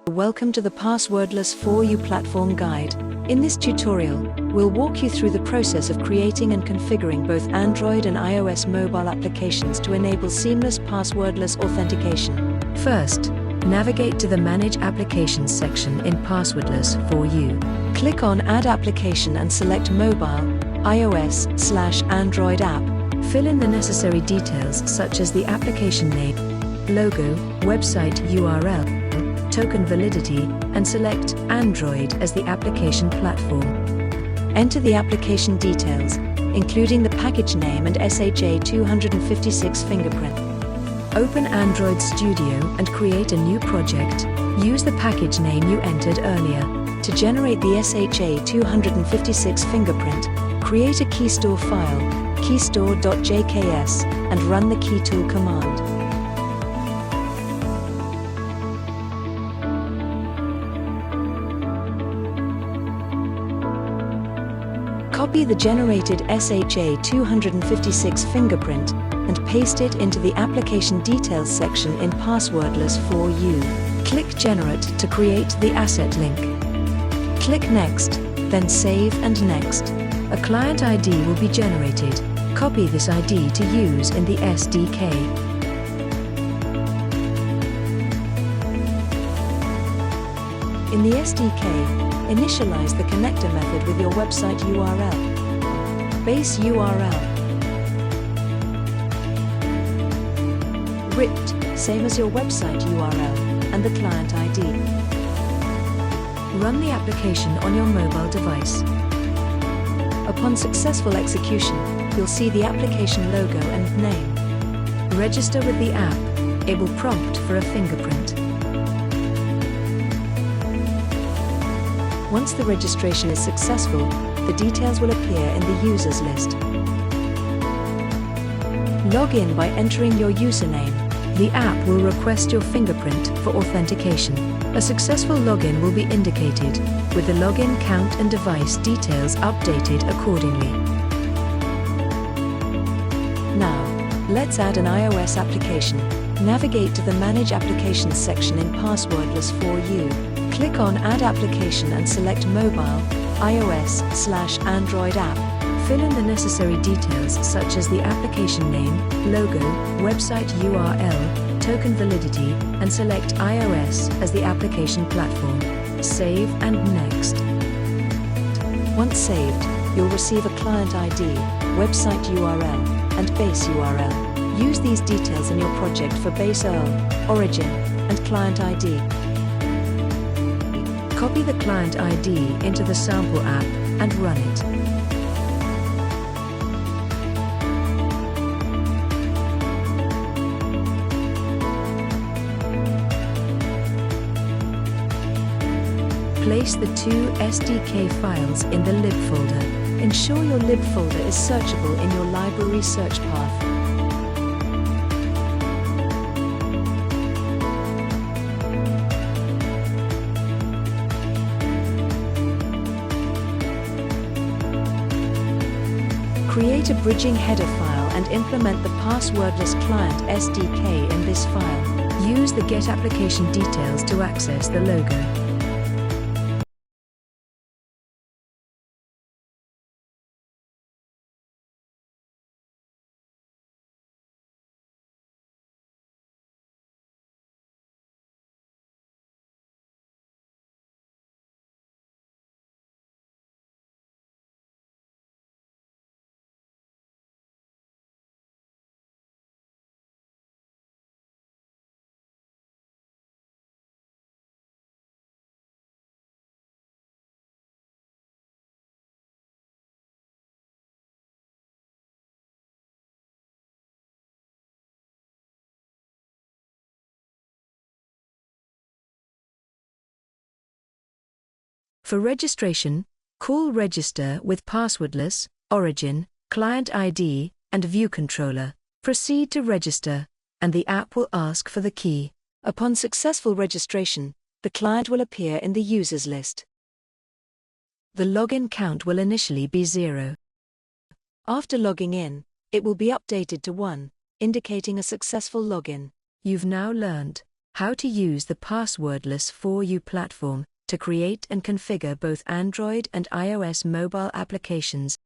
Welcome to the Passwordless4U platform guide. In this tutorial, we'll walk you through the process of creating and configuring both Android and iOS mobile applications to enable seamless passwordless authentication. First, navigate to the Manage Applications section in Passwordless4U. Click on Add Application and select Mobile, iOS/Android app. Fill in the necessary details such as the application name, logo, website URL, token validity, and select Android as the application platform. Enter the application details, including the package name and SHA-256 fingerprint. Open Android Studio and create a new project. Use the package name you entered earlier. To generate the SHA-256 fingerprint, create a keystore file, keystore.jks, and run the keytool command. Copy the generated SHA-256 fingerprint and paste it into the Application Details section in Passwordless4U. Click Generate to create the asset link. Click Next, then Save and Next. A client ID will be generated. Copy this ID to use in the SDK. In the SDK, initialize the connector method with your website URL. Base URL. Ripped, same as your website URL, and the client ID. Run the application on your mobile device. Upon successful execution, you'll see the application logo and name. Register with the app. It will prompt for a fingerprint. Once the registration is successful, the details will appear in the users list. Log in by entering your username. The app will request your fingerprint for authentication. A successful login will be indicated, with the login count and device details updated accordingly. Now, let's add an iOS application. Navigate to the Manage Applications section in Passwordless4U. Click on Add Application and select Mobile, iOS/Android app. Fill in the necessary details such as the application name, logo, website URL, token validity, and select iOS as the application platform. Save and Next. Once saved, you'll receive a client ID, website URL, and base URL. Use these details in your project for base URL, origin, and client ID. Copy the client ID into the sample app and run it. Place the two SDK files in the lib folder. Ensure your lib folder is searchable in your library search path. Create a bridging header file and implement the Passwordless Client SDK in this file. Use the Get Application Details to access the logo. For registration, call Register with Passwordless, Origin, Client ID, and View Controller. Proceed to register, and the app will ask for the key. Upon successful registration, the client will appear in the users list. The login count will initially be 0. After logging in, it will be updated to 1, indicating a successful login. You've now learned How to use the Passwordless4U platform to create and configure both Android and iOS mobile applications